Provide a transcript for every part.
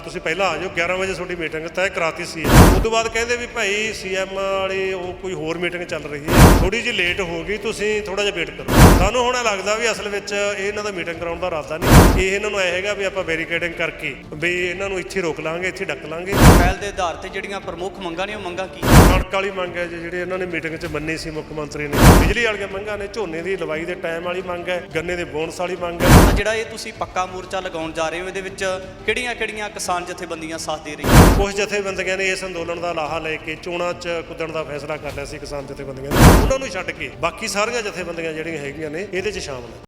ਤੁਸੀਂ ਪਹਿਲਾਂ ਆ ਜਾਓ 11 ਵਜੇ ਤੁਹਾਡੀ ਮੀਟਿੰਗ ਤੈਅ ਕਰਾਤੀ ਸੀ। ਉਸ ਤੋਂ ਬਾਅਦ ਕਹਿੰਦੇ ਵੀ ਭਾਈ ਸੀਐਮ ਵਾਲੀ ਉਹ ਕੋਈ ਹੋਰ ਮੀਟਿੰਗ ਚੱਲ ਰਹੀ ਹੈ, ਥੋੜੀ ਜਿਹੀ ਲੇਟ ਹੋ ਗਈ, ਤੁਸੀਂ ਥੋੜਾ ਜਿਹਾ ਵੇਟ ਕਰੋ। ਸਾਨੂੰ ਹੁਣ ਲੱਗਦਾ ਵੀ ਅਸਲ ਵਿੱਚ ਇਹ ਇਹਨਾਂ ਦਾ ਮੀਟਿੰਗ ਕਰਾਉਣ ਦਾ ਇਰਾਦਾ ਨਹੀਂ, ਇਹ ਇਹਨਾਂ ਨੂੰ ਇਹ ਹੈਗਾ ਵੀ ਆਪਾਂ ਬੈਰੀਕੇਡਿੰਗ ਕਰਕੇ ਵੀ ਇਹਨਾਂ ਨੂੰ ਇੱਥੇ ਰੋਕ ਲਾਂਗੇ, ਇੱਥੇ ਡੱਕ ਲਾਂਗੇ। ਪਹਿਲ ਦੇ ਆਧਾਰ ਤੇ ਜਿਹੜੀਆਂ ਪ੍ਰਮੁੱਖ ਮੰਗਾਂ ਨੇ ਉਹ ਮੰਗਾਂ ਕੀ? ਕਣਕ ਵਾਲੀ ਮੰਗ ਹੈ ਜਿਹੜੇ ਇਹਨਾਂ ਨੇ ਮੀਟਿੰਗ 'ਚ ਮੰਨੀ ਸੀ ਮੁੱਖ ਮੰਤਰੀ ਨੇ, ਬਿਜਲੀ ਵਾਲੀਆਂ ਮੰਗਾਂ ਨੇ, ਝੋਨੇ ਦੀ ਲਵਾਈ ਦੇ ਟਾਈਮ ਵਾਲੀ ਮੰਗ ਹੈ, ਗੰਨੇ ਦੇ ਬੋਨਸ ਵਾਲੀ ਮੰਗ ਹੈ। ਜਿਹੜਾ ਇਹ ਤੁਸੀਂ ਪੱਕਾ ਮੋਰਚਾ ਲਗਾਉਣ ਜਾ ਰਹੇ ਹੋ, ਇਹਦੇ ਵਿੱਚ ਕਿਹੜੀਆਂ ਕਿਸਾਨ ਜਥੇਬੰਦੀਆਂ ਸਾਥ ਦੇ ਰਹੀਆਂ? ਕੁਝ ਜਥੇਬੰਦੀਆਂ ਨੇ ਇਸ ਅੰਦੋਲਨ ਦਾ ਲਾਹਾ ਲੈ ਕੇ ਚੋਣਾਂ 'ਚ ਕੁੱਦਣ ਦਾ ਫੈਸਲਾ ਕਰ ਲਿਆ ਸੀ ਕਿਸਾਨ ਜਥੇਬੰਦੀਆਂ ਨੇ, ਉਹਨਾਂ ਨੂੰ ਛੱਡ ਕੇ ਬਾਕੀ ਸਾਰੀਆਂ ਜਥੇਬੰਦੀਆਂ ਜਿਹੜੀਆਂ ਹੈਗੀਆਂ ਨੇ ਇਹਦੇ 'ਚ ਸ਼ਾਮਲ ਹੈ।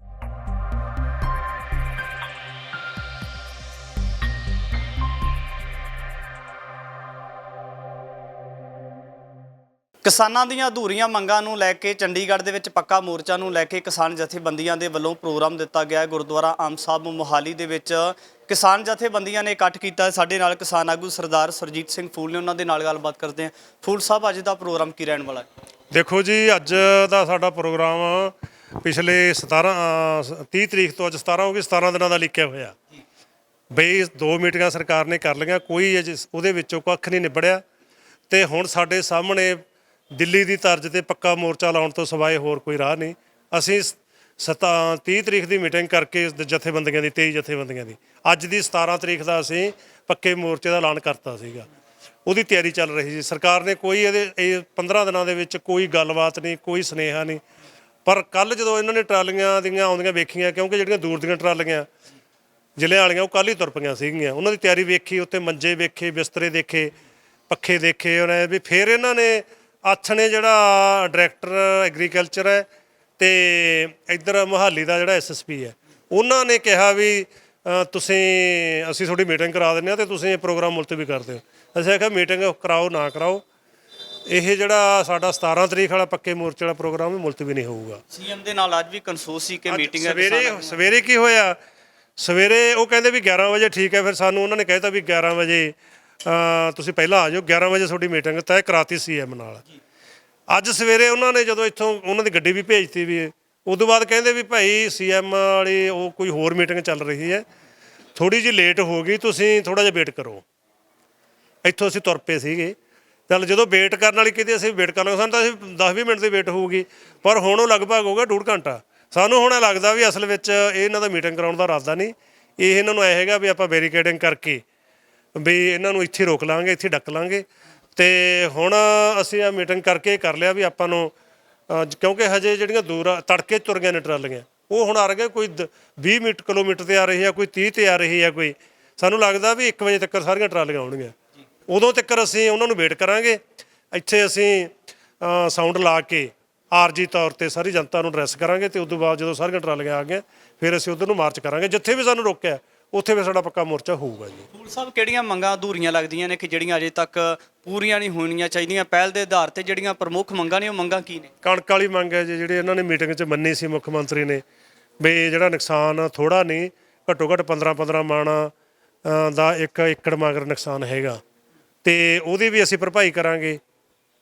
ਕਿਸਾਨਾਂ ਦੀਆਂ ਅਧੂਰੀਆਂ ਮੰਗਾਂ ਨੂੰ ਲੈ ਕੇ ਚੰਡੀਗੜ੍ਹ ਦੇ ਵਿੱਚ ਪੱਕਾ ਮੋਰਚਾ ਨੂੰ ਲੈ ਕੇ ਕਿਸਾਨ ਜਥੇਬੰਦੀਆਂ ਦੇ ਵੱਲੋਂ ਪ੍ਰੋਗਰਾਮ ਦਿੱਤਾ ਗਿਆ ਹੈ। ਗੁਰਦੁਆਰਾ ਆਮ ਸਾਹਿਬ ਮੋਹਾਲੀ ਦੇ ਵਿੱਚ ਕਿਸਾਨ ਜਥੇਬੰਦੀਆਂ ਨੇ ਇਕੱਠ ਕੀਤਾ। ਸਾਡੇ ਨਾਲ ਕਿਸਾਨ ਆਗੂ ਸਰਦਾਰ ਸਰਜੀਤ ਸਿੰਘ ਫੂਲ ਨੇ, ਉਹਨਾਂ ਦੇ ਨਾਲ ਗੱਲਬਾਤ ਕਰਦੇ ਹਾਂ। ਫੂਲ ਸਾਹਿਬ, ਅੱਜ ਦਾ ਪ੍ਰੋਗਰਾਮ ਕੀ ਰਹਿਣ ਵਾਲਾ ਹੈ? ਦੇਖੋ ਜੀ, ਅੱਜ ਦਾ ਸਾਡਾ ਪ੍ਰੋਗਰਾਮ ਪਿਛਲੇ 30 ਤਰੀਕ ਤੋਂ ਅੱਜ 17 ਹੋ ਗਈ, 17 ਦਿਨਾਂ ਦਾ ਲਿਖਿਆ ਹੋਇਆ ਬਈ 2 ਮੀਟਿੰਗਾਂ ਸਰਕਾਰ ਨੇ ਕਰ ਲਈਆਂ, ਕੋਈ ਉਹਦੇ ਵਿੱਚੋਂ ਕੱਖ ਨਹੀਂ ਨਿਬੜਿਆ। ਤੇ ਹੁਣ ਸਾਡੇ ਸਾਹਮਣੇ ਦਿੱਲੀ ਦੀ ਤਰਜ਼ ਤੇ ਪੱਕਾ ਮੋਰਚਾ ਲਾਉਣ ਤੋਂ ਸਿਵਾਏ ਹੋਰ ਕੋਈ ਰਾਹ ਨਹੀਂ। ਅਸੀਂ 30 ਤਰੀਕ ਦੀ ਮੀਟਿੰਗ ਕਰਕੇ ਜਥੇਬੰਦੀਆਂ ਦੀ 23 ਜਥੇਬੰਦੀਆਂ ਦੀ ਅੱਜ ਦੀ 17 ਤਰੀਕ ਦਾ ਅਸੀਂ ਪੱਕੇ ਮੋਰਚੇ ਦਾ ਐਲਾਨ ਕਰਤਾ ਸੀਗਾ। ਉਹਦੀ ਤਿਆਰੀ ਚੱਲ ਰਹੀ ਸੀ। ਸਰਕਾਰ ਨੇ ਕੋਈ ਇਹ 15 ਦਿਨਾਂ ਦੇ ਵਿੱਚ ਕੋਈ ਗੱਲਬਾਤ ਨਹੀਂ, ਕੋਈ ਸੁਨੇਹਾ ਨਹੀਂ। ਪਰ ਕੱਲ੍ਹ ਜਦੋਂ ਇਹਨਾਂ ਨੇ ਟਰਾਲੀਆਂ ਦੀਆਂ ਆਉਂਦੀਆਂ ਵੇਖੀਆਂ, ਕਿਉਂਕਿ ਜਿਹੜੀਆਂ ਦੂਰ ਦੀਆਂ ਟਰਾਲੀਆਂ ਜ਼ਿਲ੍ਹਿਆਂ ਵਾਲੀਆਂ ਉਹ ਕੱਲ੍ਹ ਹੀ ਤੁਰ ਪਈਆਂ ਸੀਗੀਆਂ, ਉਹਨਾਂ ਦੀ ਤਿਆਰੀ ਵੇਖੀ, ਉੱਤੇ ਮੰਜੇ ਵੇਖੇ, ਬਿਸਤਰੇ ਦੇਖੇ, ਪੱਖੇ ਦੇਖੇ। ਉਹਨੇ ਵੀ ਫਿਰ ਇਹਨਾਂ ਨੇ ਆਥਣੇ ਜਿਹੜਾ ਡਾਇਰੈਕਟਰ ਐਗਰੀਕਲਚਰ ਹੈ ਤੇ ਇੱਧਰ ਮੋਹਾਲੀ ਦਾ ਜਿਹੜਾ ਐਸਐਸਪੀ ਹੈ, ਉਹਨਾਂ ਨੇ ਕਿਹਾ ਵੀ ਅਸੀਂ ਤੁਹਾਡੀ ਮੀਟਿੰਗ ਕਰਾ ਦਿੰਦੇ ਹਾਂ ਤੇ ਤੁਸੀਂ ਇਹ ਪ੍ਰੋਗਰਾਮ ਮੁਲਤਵੀ ਕਰ ਦਿਓ। ਅਸੀਂ ਆਖਿਆ ਮੀਟਿੰਗ ਕਰਾਓ ਨਾ ਕਰਾਓ, ਇਹ ਜਿਹੜਾ ਸਾਡਾ 17 ਤਰੀਕ ਵਾਲਾ ਪੱਕੇ ਮੋਰਚੇ ਵਾਲਾ ਪ੍ਰੋਗਰਾਮ ਵੀ ਮੁਲਤਵੀ ਨਹੀਂ ਹੋਊਗਾ। ਸੀਐਮ ਦੇ ਨਾਲ ਅੱਜ ਵੀ ਕਨਸੂਸ ਸੀ ਕਿ ਮੀਟਿੰਗ ਹੈ। ਸਵੇਰੇ ਕੀ ਹੋਇਆ, ਸਵੇਰੇ ਉਹ ਕਹਿੰਦੇ ਵੀ 11 ਵਜੇ ਠੀਕ ਹੈ, ਫਿਰ ਸਾਨੂੰ ਉਹਨਾਂ ਨੇ ਕਹਿਤਾ ਵੀ 11 ਵਜੇ ਤੁਸੀਂ ਪਹਿਲਾਂ ਆ ਜਾਓ, 11 ਵਜੇ ਤੁਹਾਡੀ ਮੀਟਿੰਗ ਤੈਅ ਕਰਾਤੀ ਸੀਐਮ ਨਾਲ। ਅੱਜ ਸਵੇਰੇ ਉਹਨਾਂ ਨੇ ਜਦੋਂ ਇੱਥੋਂ ਉਹਨਾਂ ਦੀ ਗੱਡੀ ਵੀ ਭੇਜਤੀ ਵੀ, ਉਸ ਤੋਂ ਬਾਅਦ ਕਹਿੰਦੇ ਵੀ ਭਾਈ ਸੀਐਮ ਵਾਲੀ ਉਹ ਕੋਈ ਹੋਰ ਮੀਟਿੰਗ ਚੱਲ ਰਹੀ ਹੈ, ਥੋੜੀ ਜਿਹੀ ਲੇਟ ਹੋ ਗਈ, ਤੁਸੀਂ ਥੋੜਾ ਜਿਹਾ ਵੇਟ ਕਰੋ। ਇੱਥੋਂ ਅਸੀਂ ਤੁਰ ਪਏ ਸੀਗੇ। ਚੱਲ ਜਦੋਂ ਵੇਟ ਕਰਨ ਵਾਲੀ ਕਹਿੰਦੇ ਅਸੀਂ ਵੇਟ ਕਰ ਲਾਂਗੇ, ਸਾਨੂੰ ਤਾਂ ਅਸੀਂ 10-20 ਮਿੰਟ ਦੀ ਵੇਟ ਹੋਊਗੀ, ਪਰ ਹੁਣ ਉਹ ਲਗਭਗ ਹੋ ਗਿਆ 1.5 ਘੰਟਾ। ਸਾਨੂੰ ਹੁਣ ਲੱਗਦਾ ਵੀ ਅਸਲ ਵਿੱਚ ਇਹ ਇਹਨਾਂ ਦਾ ਮੀਟਿੰਗ ਕਰਾਉਣ ਦਾ ਇਰਾਦਾ ਨਹੀਂ, ਇਹ ਇਹਨਾਂ ਨੂੰ ਇਹ ਹੈਗਾ ਵੀ ਆਪਾਂ ਬੈਰੀਕੇਡਿੰਗ ਕਰਕੇ ਵੀ ਇਹਨਾਂ ਨੂੰ ਇੱਥੇ ਰੋਕ ਲਾਂਗੇ, ਇੱਥੇ ਡੱਕ ਲਾਂਗੇ। ਤੇ ਹੁਣ ਅਸੀਂ ਆ ਮੀਟਿੰਗ ਕਰਕੇ ਕਰ ਲਿਆ ਵੀ ਆਪਾਂ ਨੂੰ, ਕਿਉਂਕਿ ਹਜੇ ਜਿਹੜੀਆਂ ਦੂਰ ਤੜਕੇ ਤੁਰ ਗਏ ਨੇ ਟਰਾਲੀਆਂ, ਉਹ ਹੁਣ ਆ ਰਹੀਆਂ, ਕੋਈ 20 ਕਿਲੋਮੀਟਰ ਤੇ ਆ ਰਹੀ ਹੈ, ਕੋਈ 30 ਤੇ ਆ ਰਹੀ ਹੈ, ਕੋਈ ਸਾਨੂੰ ਲੱਗਦਾ ਵੀ 1 ਵਜੇ ਤੱਕ ਸਾਰੀਆਂ ਟਰਾਲੀਆਂ ਆਉਣਗੀਆਂ। ਉਦੋਂ ਤੱਕ ਅਸੀਂ ਉਹਨਾਂ ਨੂੰ ਵੇਟ ਕਰਾਂਗੇ। ਇੱਥੇ ਅਸੀਂ ਸਾਊਂਡ ਲਾ ਕੇ ਆਰਜੀ ਤੌਰ ਤੇ ਸਾਰੀ ਜਨਤਾ ਨੂੰ ਐਡਰੈਸ ਕਰਾਂਗੇ ਤੇ ਉਸ ਤੋਂ ਬਾਅਦ ਜਦੋਂ ਸਾਰੀਆਂ ਟਰਾਲੀਆਂ ਆ ਗਈਆਂ ਫਿਰ ਅਸੀਂ ਉੱਧਰ ਨੂੰ ਮਾਰਚ ਕਰਾਂਗੇ। ਜਿੱਥੇ ਵੀ ਸਾਨੂੰ ਰੋਕਿਆ ਉੱਥੇ ਵੀ ਸਾਡਾ ਪੱਕਾ ਮੋਰਚਾ ਹੋਊਗਾ ਜੀ। ਫੂਲ ਸਾਹਿਬ, ਕਿਹੜੀਆਂ ਮੰਗਾਂ ਅਧੂਰੀਆਂ ਲੱਗਦੀਆਂ ਨੇ ਕਿ ਜਿਹੜੀਆਂ ਅਜੇ ਤੱਕ ਪੂਰੀਆਂ ਨਹੀਂ ਹੋਣੀਆਂ ਚਾਹੀਦੀਆਂ? ਪਹਿਲ ਦੇ ਆਧਾਰ ਤੇ ਜਿਹੜੀਆਂ ਪ੍ਰਮੁੱਖ ਮੰਗਾਂ ਨੇ ਉਹ ਮੰਗਾਂ ਕੀ ਨੇ? ਕਣਕ ਵਾਲੀ ਮੰਗ ਹੈ ਜੀ, ਜਿਹੜੇ ਇਹਨਾਂ ਨੇ ਮੀਟਿੰਗ 'ਚ ਮੰਨੀ ਸੀ ਮੁੱਖ ਮੰਤਰੀ ਨੇ, ਵੀ ਜਿਹੜਾ ਨੁਕਸਾਨ ਥੋੜ੍ਹਾ ਨਹੀਂ, ਘੱਟੋ ਘੱਟ 15 ਮਾਣਾ ਦਾ 1 ਏਕੜ ਮਗਰ ਨੁਕਸਾਨ ਹੈਗਾ, ਤੇ ਉਹਦੀ ਵੀ ਅਸੀਂ ਭਰਪਾਈ ਕਰਾਂਗੇ।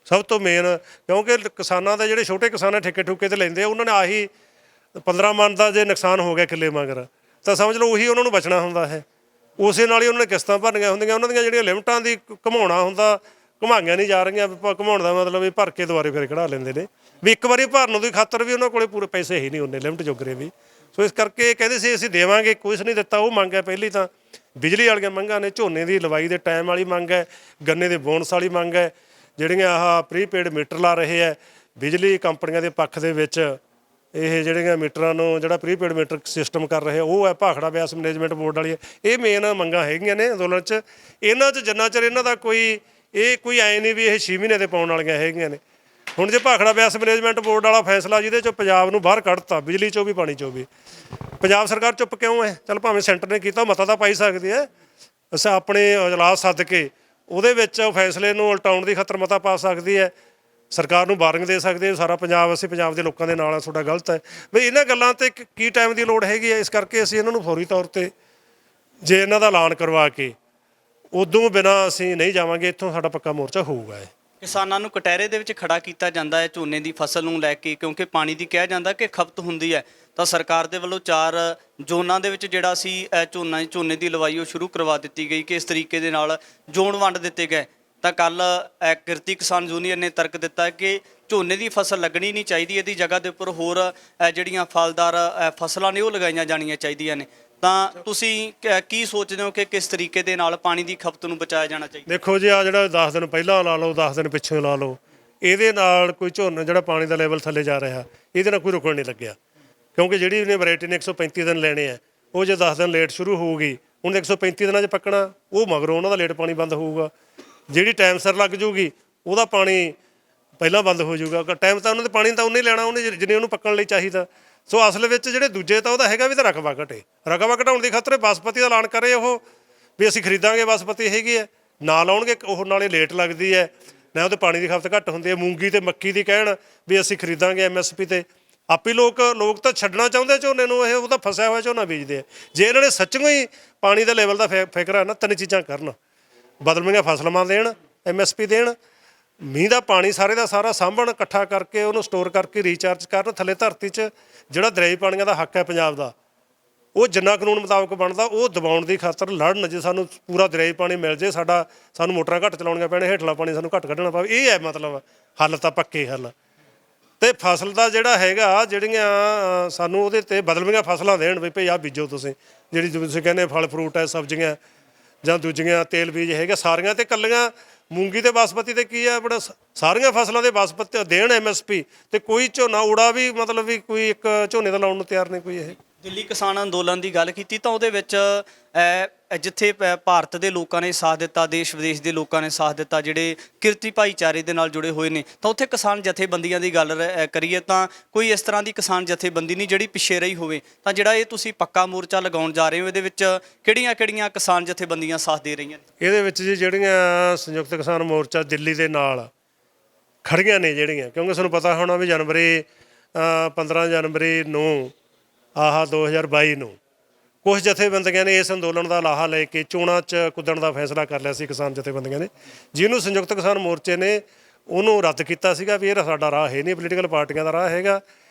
ਸਭ ਤੋਂ ਮੇਨ, ਕਿਉਂਕਿ ਕਿਸਾਨਾਂ ਦਾ ਜਿਹੜੇ ਛੋਟੇ ਕਿਸਾਨ ਠੇਕੇ ਠੁਕੇ ਤੇ ਲੈਂਦੇ ਆ, ਉਹਨਾਂ ਨੇ ਆਹੀ 15 ਮਣ ਦਾ ਜੇ ਨੁਕਸਾਨ ਹੋ ਗਿਆ ਕਿੱਲੇ ਮਗਰ, ਤਾਂ ਸਮਝ ਲਓ ਉਹੀ ਉਹਨਾਂ ਨੂੰ ਬਚਣਾ ਹੁੰਦਾ ਹੈ। ਉਸੇ ਨਾਲ ਹੀ ਉਹਨਾਂ ਨੇ ਕਿਸ਼ਤਾਂ ਭਰਨੀਆਂ ਹੁੰਦੀਆਂ, ਉਹਨਾਂ ਦੀਆਂ ਜਿਹੜੀਆਂ ਲਿਮਟਾਂ ਦੀ ਘੁਮਾਉਣਾ ਹੁੰਦਾ, ਘੁਮਾਈਆਂ ਨਹੀਂ ਜਾ ਰਹੀਆਂ। ਘੁਮਾਉਣ ਦਾ ਮਤਲਬ ਵੀ ਭਰ ਕੇ ਦੁਬਾਰੇ ਫਿਰ ਕਢਾ ਲੈਂਦੇ ਨੇ, ਵੀ ਇੱਕ ਵਾਰੀ ਭਰਨ ਦੀ ਖਾਤਰ ਵੀ ਉਹਨਾਂ ਕੋਲੇ ਪੂਰੇ ਪੈਸੇ ਹੀ ਨਹੀਂ ਹੁੰਦੇ ਲਿਮਟ ਜੋਗਰੇ ਵੀ। ਸੋ ਇਸ ਕਰਕੇ ਕਹਿੰਦੇ ਸੀ ਅਸੀਂ ਦੇਵਾਂਗੇ, ਕੁਛ ਨਹੀਂ ਦਿੱਤਾ। ਉਹ ਮੰਗ ਹੈ ਪਹਿਲੀ ਤਾਂ ਬਿਜਲੀ ਵਾਲੀਆਂ ਮੰਗਾਂ ਨੇ, ਝੋਨੇ ਦੀ ਲਵਾਈ ਦੇ ਟਾਈਮ ਵਾਲੀ ਮੰਗ ਹੈ, ਗੰਨੇ ਦੇ ਬੋਨਸ ਵਾਲੀ ਮੰਗ ਹੈ, ਜਿਹੜੀਆਂ ਆਹ ਪ੍ਰੀਪੇਡ ਮੀਟਰ ਲਾ ਰਹੇ ਹੈ ਬਿਜਲੀ ਕੰਪਨੀਆਂ ਦੇ ਪੱਖ ਦੇ ਵਿੱਚ, ਇਹ ਜਿਹੜੀਆਂ ਮੀਟਰਾਂ ਨੂੰ ਜਿਹੜਾ ਪ੍ਰੀਪੇਡ ਮੀਟਰ ਸਿਸਟਮ ਕਰ ਰਹੇ ਉਹ ਹੈ ਭਾਖੜਾ ਬਿਆਸ ਮੈਨੇਜਮੈਂਟ ਬੋਰਡ ਵਾਲੀ। ਇਹ ਮੇਨ ਮੰਗਾਂ ਹੈਗੀਆਂ ਨੇ ਅੰਦੋਲਨ 'ਚ। ਇਹਨਾਂ 'ਚ ਜਿੰਨਾ ਚਿਰ ਇਹਨਾਂ ਦਾ ਕੋਈ ਐਂ ਨਹੀਂ ਵੀ ਇਹ 6 ਮਹੀਨੇ ਦੇ ਪਾਉਣ ਵਾਲੀਆਂ ਹੈਗੀਆਂ ਨੇ। ਹੁਣ ਜੇ ਭਾਖੜਾ ਬਿਆਸ ਮੈਨੇਜਮੈਂਟ ਬੋਰਡ ਵਾਲਾ ਫੈਸਲਾ ਜਿਹਦੇ 'ਚੋਂ ਪੰਜਾਬ ਨੂੰ ਬਾਹਰ ਕੱਢਤਾ, ਬਿਜਲੀ 'ਚੋਂ ਵੀ ਪਾਣੀ 'ਚੋਂ ਵੀ, ਪੰਜਾਬ ਸਰਕਾਰ ਚੁੱਪ ਕਿਉਂ ਹੈ? ਚੱਲ ਭਾਵੇਂ ਸੈਂਟਰ ਨੇ ਕੀਤਾ, ਮਤਾ ਤਾਂ ਪਾਈ ਸਕਦੀ ਹੈ, ਅਸੀਂ ਆਪਣੇ ਇਜਲਾਸ ਸੱਦ ਕੇ ਉਹਦੇ ਵਿੱਚ ਫੈਸਲੇ ਨੂੰ ਉਲਟਾਉਣ ਦੀ ਖਾਤਰ ਮਤਾ ਪਾ ਸਕਦੀ ਹੈ, ਸਰਕਾਰ ਨੂੰ ਵਾਰਨਿੰਗ ਦੇ ਸਕਦੇ ਸਾਰਾ ਪੰਜਾਬ ਅਸੀਂ ਪੰਜਾਬ ਦੇ ਲੋਕਾਂ ਦੇ ਨਾਲ ਆ, ਤੁਹਾਡਾ ਗਲਤ ਹੈ। ਵੀ ਇਹਨਾਂ ਗੱਲਾਂ 'ਤੇ ਕੀ ਟਾਈਮ ਦੀ ਲੋੜ ਹੈਗੀ ਹੈ? ਇਸ ਕਰਕੇ ਅਸੀਂ ਇਹਨਾਂ ਨੂੰ ਫੌਰੀ ਤੌਰ 'ਤੇ ਜੇ ਇਹਨਾਂ ਦਾ ਐਲਾਨ ਕਰਵਾ ਕੇ ਉਦੋਂ ਬਿਨਾਂ ਅਸੀਂ ਨਹੀਂ ਜਾਵਾਂਗੇ ਇੱਥੋਂ, ਸਾਡਾ ਪੱਕਾ ਮੋਰਚਾ ਹੋਊਗਾ। ਕਿਸਾਨਾਂ ਨੂੰ ਕਟਹਿਰੇ ਦੇ ਵਿੱਚ ਖੜਾ ਕੀਤਾ ਜਾਂਦਾ ਹੈ ਝੋਨੇ ਦੀ ਫਸਲ ਨੂੰ ਲੈ ਕੇ, ਕਿਉਂਕਿ ਪਾਣੀ ਦੀ ਕਿਹਾ ਜਾਂਦਾ ਕਿ ਖਪਤ ਹੁੰਦੀ ਹੈ। ਤਾਂ ਸਰਕਾਰ ਦੇ ਵੱਲੋਂ 4 ਜ਼ੋਨਾਂ ਦੇ ਵਿੱਚ ਜਿਹੜਾ ਸੀ ਝੋਨੇ ਦੀ ਲਵਾਈ ਉਹ ਸ਼ੁਰੂ ਕਰਵਾ ਦਿੱਤੀ ਗਈ ਕਿ ਇਸ ਤਰੀਕੇ ਦੇ ਨਾਲ ਜ਼ੋਨ ਵੰਡ ਦਿੱਤੇ ਗਏ। ਤਾਂ ਕੱਲ ਕਿਰਤੀ ਕਿਸਾਨ ਯੂਨੀਅਨ ਨੇ ਤਰਕ ਦਿੱਤਾ ਕਿ ਝੋਨੇ ਦੀ ਫਸਲ ਲੱਗਣੀ ਨਹੀਂ ਚਾਹੀਦੀ, ਇਹਦੀ ਜਗ੍ਹਾ ਦੇ ਉੱਪਰ ਹੋਰ ਜਿਹੜੀਆਂ ਫਲਦਾਰ ਫਸਲਾਂ ਨੇ ਉਹ ਲਗਾਈਆਂ ਜਾਣੀਆਂ ਚਾਹੀਦੀਆਂ ਨੇ। ਤਾਂ ਤੁਸੀਂ ਕੀ ਸੋਚਦੇ ਹੋ ਕਿ ਕਿਸ ਤਰੀਕੇ ਦੇ ਨਾਲ ਪਾਣੀ ਦੀ ਖਪਤ ਨੂੰ ਬਚਾਇਆ ਜਾਣਾ ਚਾਹੀਦਾ? ਦੇਖੋ ਜੀ, ਆ ਜਿਹੜਾ 10 ਦਿਨ ਪਹਿਲਾਂ ਲਾ ਲਓ, 10 ਦਿਨ ਪਿੱਛੇ ਲਾ ਲਓ, ਇਹਦੇ ਨਾਲ ਕੋਈ ਝੋਨਾ ਜਿਹੜਾ ਪਾਣੀ ਦਾ ਲੈਵਲ ਥੱਲੇ ਜਾ ਰਿਹਾ, ਇਹਦੇ ਨਾਲ ਕੋਈ ਰੁਕਣ ਨਹੀਂ ਲੱਗਿਆ। ਕਿਉਂਕਿ ਜਿਹੜੀ ਇਹਨੇ ਵੈਰਾਈਟੀ ਨੇ 135 ਦਿਨ ਲੈਣੇ ਆ, ਉਹ ਜੇ 10 ਦਿਨ ਲੇਟ ਸ਼ੁਰੂ ਹੋਊਗੀ, ਹੁਣ 135 ਦਿਨਾਂ 'ਚ ਪੱਕਣਾ, ਉਹ ਮਗਰੋਂ ਉਹਨਾਂ ਦਾ ਲੇਟ ਪਾਣੀ ਬੰਦ ਹੋਊਗਾ। ਜਿਹੜੀ ਟਾਈਮ ਸਿਰ ਲੱਗ ਜੂਗੀ ਉਹਦਾ ਪਾਣੀ ਪਹਿਲਾਂ ਬੰਦ ਹੋ ਜਾਊਗਾ। ਟਾਈਮ ਤਾਂ ਉਹਨਾਂ ਦੇ ਪਾਣੀ ਤਾਂ ਉਹਨੇ ਲੈਣਾ, ਉਹਨੇ ਜਿੰਨੇ ਉਹਨੂੰ ਪੱਕਣ ਲਈ ਚਾਹੀਦਾ। ਸੋ ਅਸਲ ਵਿੱਚ ਜਿਹੜੇ ਦੂਜੇ ਤਾਂ ਉਹਦਾ ਹੈਗਾ ਵੀ ਤਾਂ ਰਕਬਾ ਘਟੇ, ਰਕਬਾ ਘਟਾਉਣ ਦੀ ਖਾਤਰ ਬਾਸਪਤੀ ਦਾ ਐਲਾਨ ਕਰੇ ਉਹ ਵੀ ਅਸੀਂ ਖਰੀਦਾਂਗੇ ਬਾਸਪਤੀ ਹੈਗੀ ਹੈ, ਨਾ ਲਾਉਣਗੇ ਉਹ ਨਾਲੇ ਲੇਟ ਲੱਗਦੀ ਹੈ, ਨਾ ਉਹਦੇ ਪਾਣੀ ਦੀ ਖਪਤ ਘੱਟ ਹੁੰਦੀ ਹੈ। ਮੂੰਗੀ ਤੇ ਮੱਕੀ ਦੀ ਕਹਿਣ ਵੀ ਅਸੀਂ ਖਰੀਦਾਂਗੇ MSP ਤੇ, ਆਪੇ ਲੋਕ ਤਾਂ ਛੱਡਣਾ ਚਾਹੁੰਦੇ ਝੋਨੇ ਨੂੰ, ਇਹ ਉਹ ਤਾਂ ਫਸਿਆ ਹੋਇਆ ਝੋਨਾ ਬੀਜਦੇ ਆ। ਜੇ ਇਹਨਾਂ ਨੇ ਸੱਚੀਓ ਹੀ ਪਾਣੀ ਦੇ ਲੈਵਲ ਦਾ ਫਿਕਰ ਹੈ ਨਾ, 3 ਚੀਜ਼ਾਂ ਕਰਨ, ਬਦਲਵੀਆਂ ਫਸਲਾਂ ਦੇਣ, MSP ਦੇਣ, ਮੀਂਹ ਦਾ ਪਾਣੀ ਸਾਰੇ ਦਾ ਸਾਰਾ ਸਾਂਭਣ, ਇਕੱਠਾ ਕਰਕੇ ਉਹਨੂੰ ਸਟੋਰ ਕਰਕੇ ਰੀਚਾਰਜ ਕਰਨ। ਥੱਲੇ ਧਰਤੀ 'ਚ ਜਿਹੜਾ ਦਰਿਆਈ ਪਾਣੀਆਂ ਦਾ ਹੱਕ ਹੈ ਪੰਜਾਬ ਦਾ, ਉਹ ਜਿੰਨਾ ਕਾਨੂੰਨ ਮੁਤਾਬਕ ਬਣਦਾ ਉਹ ਦਬਾਉਣ ਦੀ ਖਾਤਰ ਲੜਨ। ਜੇ ਸਾਨੂੰ ਪੂਰਾ ਦਰਿਆਈ ਪਾਣੀ ਮਿਲ ਜੇ, ਸਾਨੂੰ ਮੋਟਰਾਂ ਘੱਟ ਚਲਾਉਣੀਆਂ ਪੈਣ, ਹੇਠਲਾ ਪਾਣੀ ਸਾਨੂੰ ਘੱਟ ਕੱਢਣਾ ਪਵੇ, ਇਹ ਹੈ ਮਤਲਬ ਹੱਲ ਤਾਂ ਪੱਕੇ ਹੱਲ। ਅਤੇ ਫਸਲ ਦਾ ਜਿਹੜਾ ਹੈਗਾ, ਜਿਹੜੀਆਂ ਸਾਨੂੰ ਉਹਦੇ 'ਤੇ ਬਦਲਵੀਆਂ ਫਸਲਾਂ ਦੇਣ ਵੀ ਭਈ ਆਹ ਬੀਜੋ ਤੁਸੀਂ, ਜਿਹੜੀ ਤੁਸੀਂ ਕਹਿੰਦੇ ਫਲ ਫਰੂਟ ਹੈ, ਸਬਜ਼ੀਆਂ ਜਾਂ ਦੂਜੀਆਂ ਤੇਲ ਬੀਜ ਹੈਗੇ ਸਾਰੀਆਂ, ਤੇ ਇਕੱਲੀਆਂ ਮੂੰਗੀ ਤੇ ਬਾਸਪਤੀ ਤੇ ਕੀ ਹੈ ਆਪਣਾ, ਸਾਰੀਆਂ ਫਸਲਾਂ ਦੇ ਬਾਸਪਤੀ ਦੇਣ MSP, ਤੇ ਕੋਈ ਝੋਨਾ ਉੜਾ ਵੀ ਮਤਲਬ ਵੀ ਕੋਈ ਇੱਕ ਝੋਨੇ ਦਾ ਲਾਉਣ ਨੂੰ ਤਿਆਰ ਨਹੀਂ ਕੋਈ। ਇਹ ਦਿੱਲੀ ਕਿਸਾਨ ਅੰਦੋਲਨ ਦੀ ਗੱਲ ਕੀਤੀ ਤਾਂ ਉਹਦੇ ਵਿੱਚ ਜਿੱਥੇ ਭਾਰਤ ਦੇ ਲੋਕਾਂ ਨੇ ਸਾਥ ਦਿੱਤਾ, ਦੇਸ਼ ਵਿਦੇਸ਼ ਦੇ ਲੋਕਾਂ ਨੇ ਸਾਥ ਦਿੱਤਾ, ਜਿਹੜੇ ਕਿਰਤੀ ਭਾਈਚਾਰੇ ਦੇ ਨਾਲ ਜੁੜੇ ਹੋਏ ਨੇ, ਤਾਂ ਉੱਥੇ ਕਿਸਾਨ ਜਥੇਬੰਦੀਆਂ ਦੀ ਗੱਲ ਕਰੀਏ ਤਾਂ ਕੋਈ ਇਸ ਤਰ੍ਹਾਂ ਦੀ ਕਿਸਾਨ ਜਥੇਬੰਦੀ ਨਹੀਂ ਜਿਹੜੀ ਪਿੱਛੇ ਰਹੀ ਹੋਵੇ। ਤਾਂ ਜਿਹੜਾ ਇਹ ਤੁਸੀਂ ਪੱਕਾ ਮੋਰਚਾ ਲਗਾਉਣ ਜਾ ਰਹੇ ਹੋ, ਇਹਦੇ ਵਿੱਚ ਕਿਹੜੀਆਂ ਕਿਸਾਨ ਜਥੇਬੰਦੀਆਂ ਸਾਥ ਦੇ ਰਹੀਆਂ ਨੇ? ਇਹਦੇ ਵਿੱਚ ਜੀ ਜਿਹੜੀਆਂ ਸੰਯੁਕਤ ਕਿਸਾਨ ਮੋਰਚਾ ਦਿੱਲੀ ਦੇ ਨਾਲ ਖੜੀਆਂ ਨੇ ਜਿਹੜੀਆਂ, ਕਿਉਂਕਿ ਸਾਨੂੰ ਪਤਾ ਹੋਣਾ ਵੀ 15 ਜਨਵਰੀ ਨੂੰ 2022 ਨੂੰ ਕੁਝ ਜਥੇਬੰਦੀਆਂ ਨੇ ਇਸ ਅੰਦੋਲਨ ਦਾ ਲਾਹਾ ਲੈ ਕੇ ਚੋਣਾਂ 'ਚ ਕੁੱਦਣ ਦਾ ਫੈਸਲਾ ਕਰ ਲਿਆ ਸੀ ਕਿਸਾਨ ਜਥੇਬੰਦੀਆਂ ਨੇ, ਜਿਹਨੂੰ ਸੰਯੁਕਤ ਕਿਸਾਨ ਮੋਰਚੇ ਨੇ ਉਹਨੂੰ ਰੱਦ ਕੀਤਾ ਸੀਗਾ ਵੀ ਇਹ ਸਾਡਾ ਰਾਹ ਹੈ ਨਹੀਂ, ਪੋਲੀਟੀਕਲ ਪਾਰਟੀਆਂ ਦਾ ਰਾਹ ਹੈਗਾ।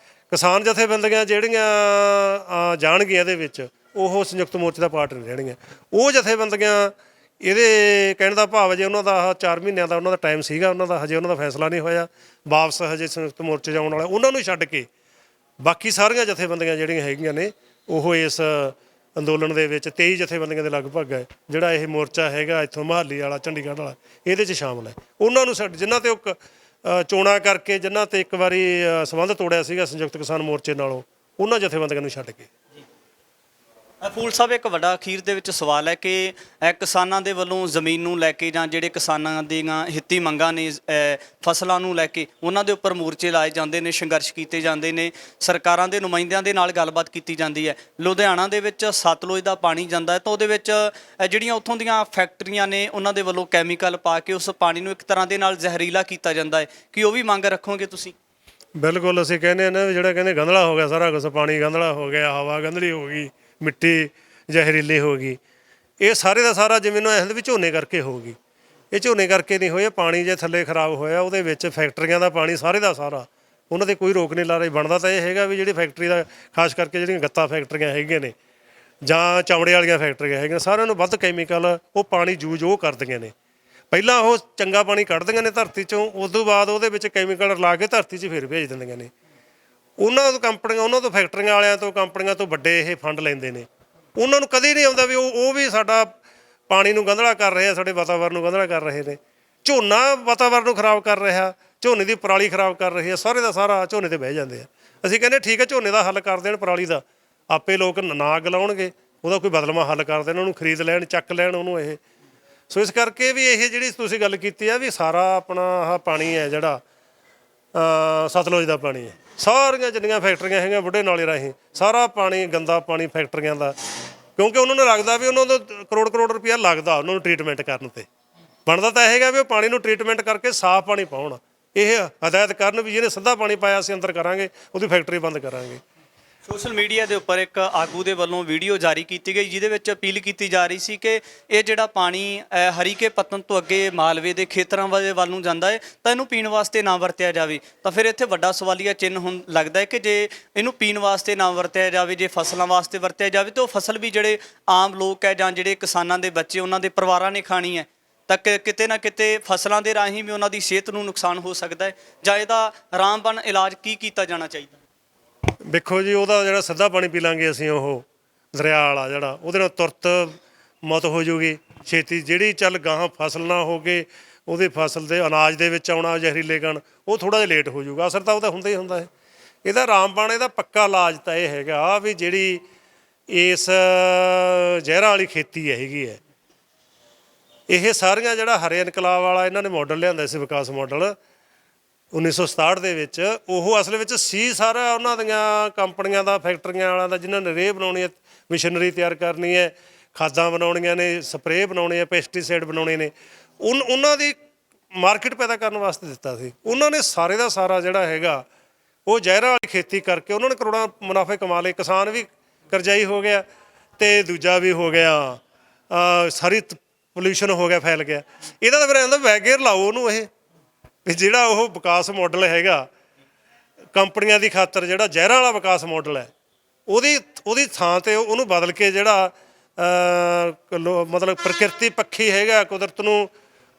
ਕਿਸਾਨ ਜਥੇਬੰਦੀਆਂ ਜਿਹੜੀਆਂ ਜਾਣਗੀਆਂ ਇਹਦੇ ਵਿੱਚ, ਉਹ ਸੰਯੁਕਤ ਮੋਰਚੇ ਦਾ ਪਾਰਟ ਨਹੀਂ ਰਹਿਣਗੀਆਂ। ਉਹ ਜਥੇਬੰਦੀਆਂ, ਇਹਦੇ ਕਹਿਣ ਦਾ ਭਾਵ ਜੇ ਉਹਨਾਂ ਦਾ 4 ਮਹੀਨਿਆਂ ਦਾ ਉਹਨਾਂ ਦਾ ਟਾਈਮ ਸੀਗਾ, ਹਜੇ ਉਹਨਾਂ ਦਾ ਫੈਸਲਾ ਨਹੀਂ ਹੋਇਆ ਵਾਪਸ ਹਜੇ ਸੰਯੁਕਤ ਮੋਰਚੇ ਜਾਣ ਵਾਲਾ, ਉਹਨਾਂ ਨੂੰ ਛੱਡ ਕੇ ਬਾਕੀ ਸਾਰੀਆਂ ਜਥੇਬੰਦੀਆਂ ਜਿਹੜੀਆਂ ਹੈਗੀਆਂ ਨੇ ਉਹ ਇਸ ਅੰਦੋਲਨ ਦੇ ਵਿੱਚ 23 ਜਥੇਬੰਦੀਆਂ ਦੇ ਲਗਭਗ ਹੈ ਜਿਹੜਾ ਇਹ ਮੋਰਚਾ ਹੈਗਾ ਇੱਥੋਂ ਮੁਹਾਲੀ ਵਾਲਾ, ਚੰਡੀਗੜ੍ਹ ਵਾਲਾ, ਇਹਦੇ 'ਚ ਸ਼ਾਮਲ ਹੈ। ਉਹਨਾਂ ਨੂੰ ਜਿਨ੍ਹਾਂ ਤੇ ਚੋਣਾਂ ਕਰਕੇ ਜਿਨ੍ਹਾਂ ਤੇ ਇੱਕ ਵਾਰੀ ਸੰਬੰਧ ਤੋੜਿਆ ਸੀਗਾ ਸੰਯੁਕਤ ਕਿਸਾਨ ਮੋਰਚੇ ਨਾਲੋਂ, ਉਹਨਾਂ ਜਥੇਬੰਦੀਆਂ ਨੂੰ ਛੱਡ ਕੇ। ਫੂਲ ਸਾਹਿਬ, ਇੱਕ ਵੱਡਾ ਅਖੀਰ ਦੇ ਵਿੱਚ ਸਵਾਲ ਹੈ ਕਿ ਕਿਸਾਨਾਂ ਦੇ ਵੱਲੋਂ ਜ਼ਮੀਨ ਨੂੰ ਲੈ ਕੇ ਜਾਂ ਜਿਹੜੇ ਕਿਸਾਨਾਂ ਦੀਆਂ ਹਿੱਤੀ ਮੰਗਾਂ ਨੇ ਫਸਲਾਂ ਨੂੰ ਲੈ ਕੇ, ਉਹਨਾਂ ਦੇ ਉੱਪਰ ਮੋਰਚੇ ਲਾਏ ਜਾਂਦੇ ਨੇ, ਸੰਘਰਸ਼ ਕੀਤੇ ਜਾਂਦੇ ਨੇ, ਸਰਕਾਰਾਂ ਦੇ ਨੁਮਾਇੰਦਿਆਂ ਦੇ ਨਾਲ ਗੱਲਬਾਤ ਕੀਤੀ ਜਾਂਦੀ ਹੈ। ਲੁਧਿਆਣਾ ਦੇ ਵਿੱਚ ਸਤਲੁਜ ਦਾ ਪਾਣੀ ਜਾਂਦਾ ਹੈ, ਤਾਂ ਉਹਦੇ ਵਿੱਚ ਜਿਹੜੀਆਂ ਉੱਥੋਂ ਦੀਆਂ ਫੈਕਟਰੀਆਂ ਨੇ ਉਹਨਾਂ ਦੇ ਵੱਲੋਂ ਕੈਮੀਕਲ ਪਾ ਕੇ ਉਸ ਪਾਣੀ ਨੂੰ ਇੱਕ ਤਰ੍ਹਾਂ ਦੇ ਨਾਲ ਜ਼ਹਿਰੀਲਾ ਕੀਤਾ ਜਾਂਦਾ ਹੈ, ਕਿ ਉਹ ਵੀ ਮੰਗ ਰੱਖੋਗੇ ਤੁਸੀਂ? ਬਿਲਕੁਲ, ਅਸੀਂ ਕਹਿੰਦੇ ਹਾਂ ਨਾ ਵੀ ਜਿਹੜਾ ਕਹਿੰਦੇ ਗੰਧਲਾ ਹੋ ਗਿਆ ਸਾਰਾ ਕੁਛ, ਪਾਣੀ ਗੰਧਲਾ ਹੋ ਗਿਆ, ਹਵਾ ਗੰਧਲੀ ਹੋ ਗਈ, ਮਿੱਟੀ ਜ਼ਹਿਰੀਲੀ ਹੋ ਗਈ, ਇਹ ਸਾਰੇ ਦਾ ਸਾਰਾ ਜਿਵੇਂ ਨੂੰ ਐਂ ਵੀ ਝੋਨੇ ਕਰਕੇ ਹੋ ਗਈ। ਇਹ ਝੋਨੇ ਕਰਕੇ ਨਹੀਂ ਹੋਇਆ, ਪਾਣੀ ਜੇ ਥੱਲੇ ਖਰਾਬ ਹੋਇਆ ਉਹਦੇ ਵਿੱਚ ਫੈਕਟਰੀਆਂ ਦਾ ਪਾਣੀ ਸਾਰੇ ਦਾ ਸਾਰਾ, ਉਹਨਾਂ 'ਤੇ ਕੋਈ ਰੋਕ ਨਹੀਂ ਲਾ ਰਹੀ। ਬਣਦਾ ਤਾਂ ਇਹ ਹੈਗਾ ਵੀ ਜਿਹੜੀ ਫੈਕਟਰੀ ਦਾ, ਖਾਸ ਕਰਕੇ ਜਿਹੜੀਆਂ ਗੱਤਾ ਫੈਕਟਰੀਆਂ ਹੈਗੀਆਂ ਨੇ ਜਾਂ ਚਮੜੇ ਵਾਲੀਆਂ ਫੈਕਟਰੀਆਂ ਹੈਗੀਆਂ, ਸਾਰਿਆਂ ਨੂੰ ਵੱਧ ਕੈਮੀਕਲ ਉਹ ਪਾਣੀ ਯੂਜ ਉਹ ਕਰਦੀਆਂ ਨੇ। ਪਹਿਲਾਂ ਉਹ ਚੰਗਾ ਪਾਣੀ ਕੱਢਦੀਆਂ ਨੇ ਧਰਤੀ 'ਚੋਂ, ਉਸ ਤੋਂ ਬਾਅਦ ਉਹਦੇ ਵਿੱਚ ਕੈਮੀਕਲ ਰਲਾ ਕੇ ਧਰਤੀ 'ਚ ਫਿਰ ਭੇਜ ਦਿੰਦੀਆਂ ਨੇ। ਉਹਨਾਂ ਤੋਂ ਕੰਪਨੀਆਂ, ਉਹਨਾਂ ਤੋਂ ਫੈਕਟਰੀਆਂ ਵਾਲਿਆਂ ਤੋਂ, ਕੰਪਨੀਆਂ ਤੋਂ ਵੱਡੇ ਇਹ ਫੰਡ ਲੈਂਦੇ ਨੇ। ਉਹਨਾਂ ਨੂੰ ਕਦੇ ਨਹੀਂ ਆਉਂਦਾ ਵੀ ਉਹ ਵੀ ਸਾਡਾ ਪਾਣੀ ਨੂੰ ਗੰਧਲਾ ਕਰ ਰਹੇ ਆ, ਸਾਡੇ ਵਾਤਾਵਰਨ ਨੂੰ ਗੰਧਲਾ ਕਰ ਰਹੇ ਨੇ। ਝੋਨਾ ਵਾਤਾਵਰਨ ਨੂੰ ਖਰਾਬ ਕਰ ਰਿਹਾ, ਝੋਨੇ ਦੀ ਪਰਾਲੀ ਖਰਾਬ ਕਰ ਰਹੀ ਹੈ, ਸਾਰੇ ਦਾ ਸਾਰਾ ਝੋਨੇ 'ਤੇ ਬਹਿ ਜਾਂਦੇ ਆ। ਅਸੀਂ ਕਹਿੰਦੇ ਠੀਕ ਹੈ, ਝੋਨੇ ਦਾ ਹੱਲ ਕਰ ਦੇਣ, ਪਰਾਲੀ ਦਾ ਆਪੇ ਲੋਕ ਨਾ ਅੱਗ ਲਾਉਣਗੇ, ਉਹਦਾ ਕੋਈ ਬਦਲਵਾਂ ਹੱਲ ਕਰ ਦੇਣ, ਉਹਨੂੰ ਖਰੀਦ ਲੈਣ, ਚੱਕ ਲੈਣ ਉਹਨੂੰ ਇਹ। ਸੋ ਇਸ ਕਰਕੇ ਵੀ ਇਹ ਜਿਹੜੀ ਤੁਸੀਂ ਗੱਲ ਕੀਤੀ ਆ ਵੀ ਸਾਰਾ ਆਪਣਾ ਆਹ ਪਾਣੀ ਹੈ ਜਿਹੜਾ ਸਤਲੁਜ ਦਾ ਪਾਣੀ ਹੈ, ਸਾਰੀਆਂ ਜਿੰਨੀਆਂ ਫੈਕਟਰੀਆਂ ਹੈਗੀਆਂ ਬੁੱਢੇ ਨਾਲੇ ਰਾਹੀਂ, ਸਾਰਾ ਪਾਣੀ ਗੰਦਾ ਪਾਣੀ ਫੈਕਟਰੀਆਂ ਦਾ, ਕਿਉਂਕਿ ਉਹਨਾਂ ਨੂੰ ਲੱਗਦਾ ਵੀ ਉਹਨਾਂ ਦਾ ਕਰੋੜ ਰੁਪਇਆ ਲੱਗਦਾ ਉਹਨਾਂ ਨੂੰ ਟਰੀਟਮੈਂਟ ਕਰਨ 'ਤੇ। ਬਣਦਾ ਤਾਂ ਇਹ ਹੈਗਾ ਵੀ ਉਹ ਪਾਣੀ ਨੂੰ ਟਰੀਟਮੈਂਟ ਕਰਕੇ ਸਾਫ਼ ਪਾਣੀ ਪਾਉਣ, ਇਹ ਹਦਾਇਤ ਕਰਨ ਵੀ ਜਿਹਨੇ ਸਿੱਧਾ ਪਾਣੀ ਪਾਇਆ ਅਸੀਂ ਅੰਦਰ ਕਰਾਂਗੇ, ਉਹਦੀ ਫੈਕਟਰੀ ਬੰਦ ਕਰਾਂਗੇ। ਸੋਸ਼ਲ ਮੀਡੀਆ ਦੇ ਉੱਪਰ ਇੱਕ ਆਗੂ ਦੇ ਵੱਲੋਂ ਵੀਡੀਓ ਜਾਰੀ ਕੀਤੀ ਗਈ ਜਿਹਦੇ ਵਿੱਚ ਅਪੀਲ ਕੀਤੀ ਜਾ ਰਹੀ ਸੀ ਕਿ ਇਹ ਜਿਹੜਾ ਪਾਣੀ ਹਰੀਕੇ ਪੱਤਨ ਤੋਂ ਅੱਗੇ ਮਾਲਵੇ ਦੇ ਖੇਤਰਾਂ ਵੱਲ ਨੂੰ ਜਾਂਦਾ ਹੈ ਤਾਂ ਇਹਨੂੰ ਪੀਣ ਵਾਸਤੇ ਨਾ ਵਰਤਿਆ ਜਾਵੇ। ਤਾਂ ਫਿਰ ਇੱਥੇ ਵੱਡਾ ਸਵਾਲੀਆ ਚਿੰਨ੍ਹ ਹੁਣ ਲੱਗਦਾ ਹੈ ਕਿ ਜੇ ਇਹਨੂੰ ਪੀਣ ਵਾਸਤੇ ਨਾ ਵਰਤਿਆ ਜਾਵੇ, ਜੇ ਫਸਲਾਂ ਵਾਸਤੇ ਵਰਤਿਆ ਜਾਵੇ ਤਾਂ ਉਹ ਫਸਲ ਵੀ ਜਿਹੜੇ ਆਮ ਲੋਕ ਹੈ ਜਾਂ ਜਿਹੜੇ ਕਿਸਾਨਾਂ ਦੇ ਬੱਚੇ ਉਹਨਾਂ ਦੇ ਪਰਿਵਾਰਾਂ ਨੇ ਖਾਣੀ ਹੈ ਤਾਂ ਕਿਤੇ ਨਾ ਕਿਤੇ ਫਸਲਾਂ ਦੇ ਰਾਹੀਂ ਵੀ ਉਹਨਾਂ ਦੀ ਸਿਹਤ ਨੂੰ ਨੁਕਸਾਨ ਹੋ ਸਕਦਾ ਹੈ। ਜਾਂ ਇਹਦਾ ਆਰਾਮਬਨ ਇਲਾਜ ਕੀ ਕੀਤਾ ਜਾਣਾ ਚਾਹੀਦਾ? ਵੇਖੋ ਜੀ, ਉਹਦਾ ਜਿਹੜਾ ਸਿੱਧਾ ਪਾਣੀ ਪੀ ਲਾਂਗੇ ਅਸੀਂ, ਉਹ ਦਰਿਆ ਵਾਲਾ ਜਿਹੜਾ, ਉਹਦੇ ਨਾਲ ਤੁਰਤ ਮੌਤ ਹੋ ਜਾਊਗੀ ਛੇਤੀ। ਜਿਹੜੀ ਚੱਲ ਗਾਹਾਂ ਫਸਲ ਨਾ ਹੋ ਕੇ ਉਹਦੀ ਫਸਲ ਦੇ ਅਨਾਜ ਦੇ ਵਿੱਚ ਆਉਣਾ ਜ਼ਹਿਰੀਲੇ ਕਣ, ਉਹ ਥੋੜ੍ਹਾ ਜਿਹਾ ਲੇਟ ਹੋ ਜਾਊਗਾ। ਅਸਰ ਤਾਂ ਉਹਦਾ ਹੁੰਦਾ ਹੀ ਹੁੰਦਾ ਹੈ। ਇਹਦਾ ਰਾਮਬਾਣ, ਇਹਦਾ ਪੱਕਾ ਇਲਾਜ ਤਾਂ ਇਹ ਹੈਗਾ ਵੀ ਜਿਹੜੀ ਇਸ ਜ਼ਹਿਰਾਂ ਵਾਲੀ ਖੇਤੀ ਹੈਗੀ ਹੈ, ਇਹ ਸਾਰੀਆਂ ਜਿਹੜਾ ਹਰੇ ਇਨਕਲਾਬ ਵਾਲਾ ਇਹਨਾਂ ਨੇ ਮਾਡਲ ਲਿਆਂਦਾ ਸੀ, ਵਿਕਾਸ ਮਾਡਲ 1967 ਦੇ ਵਿੱਚ, ਉਹ ਅਸਲ ਵਿੱਚ ਸੀ ਸਾਰਾ ਉਹਨਾਂ ਦੀਆਂ ਕੰਪਨੀਆਂ ਦਾ, ਫੈਕਟਰੀਆਂ ਵਾਲਿਆਂ ਦਾ, ਜਿਨ੍ਹਾਂ ਨੇ ਰੇਹ ਬਣਾਉਣੀ ਹੈ, ਮਸ਼ੀਨਰੀ ਤਿਆਰ ਕਰਨੀ ਹੈ, ਖਾਦਾਂ ਬਣਾਉਣੀਆਂ ਨੇ, ਸਪਰੇਅ ਬਣਾਉਣੇ ਆ, ਪੈਸਟੀਸਾਈਡ ਬਣਾਉਣੇ ਨੇ, ਉਹਨਾਂ ਦੀ ਮਾਰਕੀਟ ਪੈਦਾ ਕਰਨ ਵਾਸਤੇ ਦਿੱਤਾ ਸੀ। ਉਹਨਾਂ ਨੇ ਸਾਰੇ ਦਾ ਸਾਰਾ ਜਿਹੜਾ ਹੈਗਾ ਉਹ ਜ਼ਹਿਰਾਂ ਵਾਲੀ ਖੇਤੀ ਕਰਕੇ ਉਹਨਾਂ ਨੇ ਕਰੋੜਾਂ ਮੁਨਾਫੇ ਕਮਾ ਲਏ। ਕਿਸਾਨ ਵੀ ਕਰਜ਼ਾਈ ਹੋ ਗਿਆ ਤੇ ਦੂਜਾ ਵੀ ਹੋ ਗਿਆ, ਸਾਰੀ ਪੋਲਿਊਸ਼ਨ ਹੋ ਗਿਆ, ਫੈਲ ਗਿਆ। ਇਹਦਾ ਤਾਂ ਫਿਰ ਇਹਦਾ ਵੈਗੇਰ ਲਾਓ ਉਹਨੂੰ, ਇਹ ਵੀ ਜਿਹੜਾ ਉਹ ਵਿਕਾਸ ਮਾਡਲ ਹੈਗਾ ਕੰਪਨੀਆਂ ਦੀ ਖਾਤਰ, ਜਿਹੜਾ ਜ਼ਹਿਰਾਂ ਵਾਲਾ ਵਿਕਾਸ ਮਾਡਲ ਹੈ, ਉਹਦੀ ਥਾਂ ਤੇ ਉਹਨੂੰ ਬਦਲ ਕੇ ਜਿਹੜਾ ਮਤਲਬ ਪ੍ਰਕਿਰਤੀ ਪੱਖੀ ਹੈਗਾ, ਕੁਦਰਤ ਨੂੰ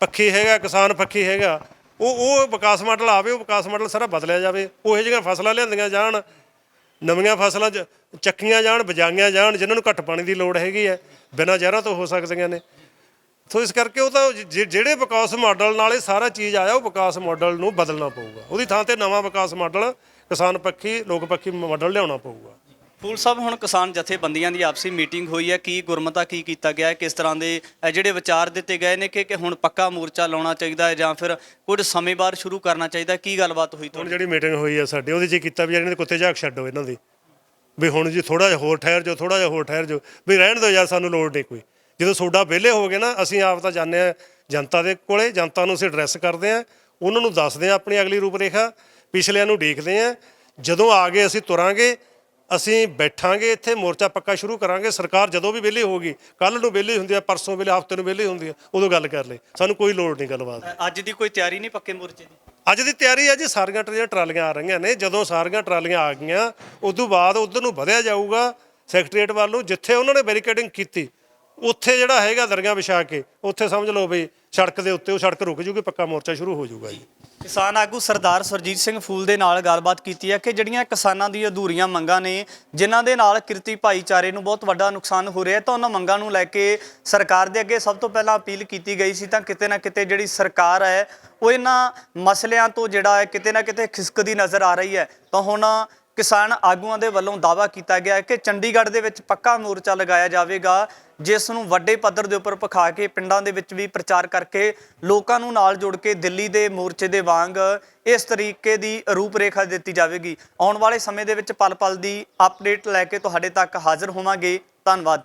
ਪੱਖੀ ਹੈਗਾ, ਕਿਸਾਨ ਪੱਖੀ ਹੈਗਾ, ਉਹ ਵਿਕਾਸ ਮਾਡਲ ਆਵੇ। ਉਹ ਵਿਕਾਸ ਮਾਡਲ ਸਾਰਾ ਬਦਲਿਆ ਜਾਵੇ। ਉਹੋ ਜਿਹੀਆਂ ਫਸਲਾਂ ਲਿਆਂਦੀਆਂ ਜਾਣ, ਨਵੀਆਂ ਫਸਲਾਂ ਚੱਕੀਆਂ ਜਾਣ, ਬਜਾਈਆਂ ਜਾਣ, ਜਿਨ੍ਹਾਂ ਨੂੰ ਘੱਟ ਪਾਣੀ ਦੀ ਲੋੜ ਹੈਗੀ ਹੈ, ਬਿਨਾਂ ਜ਼ਹਿਰਾਂ ਤੋਂ ਹੋ ਸਕਦੀਆਂ ਨੇ। ਸੋ ਇਸ ਕਰਕੇ ਉਹ ਤਾਂ ਜਿਹੜੇ ਵਿਕਾਸ ਮਾਡਲ ਨਾਲ ਇਹ ਸਾਰਾ ਚੀਜ਼ ਆਇਆ, ਉਹ ਵਿਕਾਸ ਮਾਡਲ ਨੂੰ ਬਦਲਣਾ ਪਊਗਾ। ਉਹਦੀ ਥਾਂ ਤੇ ਨਵਾਂ ਵਿਕਾਸ ਮਾਡਲ, ਕਿਸਾਨ ਪੱਖੀ, ਲੋਕ ਪੱਖੀ ਮਾਡਲ ਲਿਆਉਣਾ ਪਊਗਾ। ਫੂਲ ਸਾਹਿਬ, ਹੁਣ ਕਿਸਾਨ ਜਥੇਬੰਦੀਆਂ ਦੀ ਆਪਸੀ ਮੀਟਿੰਗ ਹੋਈ ਹੈ, ਕੀ ਗੁਰਮਤਾ ਕੀ ਕੀਤਾ ਗਿਆ ਹੈ, ਕਿਸ ਤਰ੍ਹਾਂ ਦੇ ਜਿਹੜੇ ਵਿਚਾਰ ਦਿੱਤੇ ਗਏ ਨੇ ਕਿ ਹੁਣ ਪੱਕਾ ਮੋਰਚਾ ਲਾਉਣਾ ਚਾਹੀਦਾ ਹੈ ਜਾਂ ਫਿਰ ਕੁਝ ਸਮੇਂ ਬਾਅਦ ਸ਼ੁਰੂ ਕਰਨਾ ਚਾਹੀਦਾ? ਕੀ ਗੱਲਬਾਤ ਹੋਈ ਹੁਣ ਤੁਹਾਡੀ? ਜਿਹੜੀ ਮੀਟਿੰਗ ਹੋਈ ਹੈ ਸਾਡੀ, ਉਹਦੇ 'ਚ ਕੀਤਾ ਵੀ ਇਹਨਾਂ ਦੇ ਕੁੱਤੇ ਝਾਕ ਛੱਡੋ ਇਹਨਾਂ ਦੀ, ਵੀ ਹੁਣ ਜੀ ਥੋੜ੍ਹਾ ਜਿਹਾ ਹੋਰ ਠਹਿਰ ਜਾਓ, ਥੋੜ੍ਹਾ ਜਿਹਾ ਹੋਰ ਠਹਿਰ ਜਾਓ, ਵੀ ਰਹਿਣ ਦਿਓ ਯਾਰ, ਸਾਨੂੰ ਲੋੜ ਨਹੀਂ ਕੋਈ। ਜਦੋਂ ਤੁਹਾਡਾ ਵਿਹਲੇ ਹੋ ਗਏ ਨਾ, ਅਸੀਂ ਆਪ ਤਾਂ ਜਾਂਦੇ ਹਾਂ ਜਨਤਾ ਦੇ ਕੋਲੇ, ਜਨਤਾ ਨੂੰ ਅਸੀਂ ਐਡਰੈਸ ਕਰਦੇ ਹਾਂ, ਉਹਨਾਂ ਨੂੰ ਦੱਸਦੇ ਹਾਂ ਆਪਣੀ ਅਗਲੀ ਰੂਪ ਰੇਖਾ, ਪਿਛਲਿਆਂ ਨੂੰ ਉਡੀਕਦੇ ਹਾਂ। ਜਦੋਂ ਆ ਗਏ ਅਸੀਂ ਤੁਰਾਂਗੇ, ਅਸੀਂ ਬੈਠਾਂਗੇ ਇੱਥੇ, ਮੋਰਚਾ ਪੱਕਾ ਸ਼ੁਰੂ ਕਰਾਂਗੇ। ਸਰਕਾਰ ਜਦੋਂ ਵੀ ਵਿਹਲੀ ਹੋਊਗੀ, ਕੱਲ੍ਹ ਨੂੰ ਵਿਹਲੀ ਹੁੰਦੀ ਹੈ, ਪਰਸੋਂ ਵੇਲੇ, ਹਫ਼ਤੇ ਨੂੰ ਵਿਹਲੀ ਹੁੰਦੀ ਹੈ, ਉਦੋਂ ਗੱਲ ਕਰ ਲਈ, ਸਾਨੂੰ ਕੋਈ ਲੋੜ ਨਹੀਂ ਗੱਲਬਾਤ। ਅੱਜ ਦੀ ਕੋਈ ਤਿਆਰੀ ਨਹੀਂ ਪੱਕੇ ਮੋਰਚੇ ਦੀ? ਅੱਜ ਦੀ ਤਿਆਰੀ ਹੈ ਜੀ, ਸਾਰੀਆਂ ਟਰਾਲੀਆਂ ਆ ਰਹੀਆਂ ਨੇ। ਜਦੋਂ ਸਾਰੀਆਂ ਟਰਾਲੀਆਂ ਆ ਗਈਆਂ, ਉਦੋਂ ਬਾਅਦ ਉੱਧਰ ਨੂੰ ਵਧਿਆ ਜਾਊਗਾ ਸੈਕਟਰੀਏਟ ਵੱਲ ਨੂੰ। ਜਿੱਥੇ ਉਹਨਾਂ ਨੇ ਬੈਰੀਕੇਡਿੰਗ ਕੀਤੀ, ਉੱਥੇ ਜਿਹੜਾ ਹੈਗਾ ਦਰੀਆਂ ਵਿਛਾ ਕੇ, ਉੱਥੇ ਸਮਝ ਲਓ ਵੀ ਸੜਕ ਦੇ ਉੱਤੇ ਉਹ ਸੜਕ ਰੁਕ ਜੂਗੀ, ਪੱਕਾ ਮੋਰਚਾ ਸ਼ੁਰੂ ਹੋ ਜਾਊਗਾ ਜੀ। ਕਿਸਾਨ ਆਗੂ ਸਰਦਾਰ ਸੁਰਜੀਤ ਸਿੰਘ ਫੂਲ ਦੇ ਨਾਲ ਗੱਲਬਾਤ ਕੀਤੀ ਹੈ ਕਿ ਜਿਹੜੀਆਂ ਕਿਸਾਨਾਂ ਦੀ ਅਧੂਰੀਆਂ ਮੰਗਾਂ ਨੇ, ਜਿਨ੍ਹਾਂ ਦੇ ਨਾਲ ਕਿਰਤੀ ਭਾਈਚਾਰੇ ਨੂੰ ਬਹੁਤ ਵੱਡਾ ਨੁਕਸਾਨ ਹੋ ਰਿਹਾ, ਤਾਂ ਉਹਨਾਂ ਮੰਗਾਂ ਨੂੰ ਲੈ ਕੇ ਸਰਕਾਰ ਦੇ ਅੱਗੇ ਸਭ ਤੋਂ ਪਹਿਲਾਂ ਅਪੀਲ ਕੀਤੀ ਗਈ ਸੀ। ਤਾਂ ਕਿਤੇ ਨਾ ਕਿਤੇ ਜਿਹੜੀ ਸਰਕਾਰ ਹੈ ਉਹ ਇਹਨਾਂ ਮਸਲਿਆਂ ਤੋਂ ਜਿਹੜਾ ਹੈ ਕਿਤੇ ਨਾ ਕਿਤੇ ਖਿਸਕਦੀ ਨਜ਼ਰ ਆ ਰਹੀ ਹੈ। ਤਾਂ ਹੁਣ ਕਿਸਾਨ ਆਗੂਆਂ ਦੇ ਵੱਲੋਂ ਦਾਅਵਾ ਕੀਤਾ ਗਿਆ ਹੈ ਕਿ ਚੰਡੀਗੜ੍ਹ ਦੇ ਵਿੱਚ ਪੱਕਾ ਮੋਰਚਾ ਲਗਾਇਆ ਜਾਵੇਗਾ, ਜਿਸ ਨੂੰ ਵੱਡੇ ਪੱਧਰ ਦੇ ਉੱਪਰ ਭਖਾ ਕੇ ਪਿੰਡਾਂ ਦੇ ਵਿੱਚ ਵੀ ਪ੍ਰਚਾਰ ਕਰਕੇ ਲੋਕਾਂ ਨੂੰ ਨਾਲ ਜੋੜ ਕੇ ਦਿੱਲੀ ਦੇ ਮੋਰਚੇ ਦੇ ਵਾਂਗ ਇਸ ਤਰੀਕੇ ਦੀ ਰੂਪਰੇਖਾ ਦਿੱਤੀ ਜਾਵੇਗੀ। ਆਉਣ ਵਾਲੇ ਸਮੇਂ ਦੇ ਵਿੱਚ ਪਲ ਪਲ ਦੀ ਅਪਡੇਟ ਲੈ ਕੇ ਤੁਹਾਡੇ ਤੱਕ ਹਾਜ਼ਰ ਹੋਵਾਂਗੇ। ਧੰਨਵਾਦ।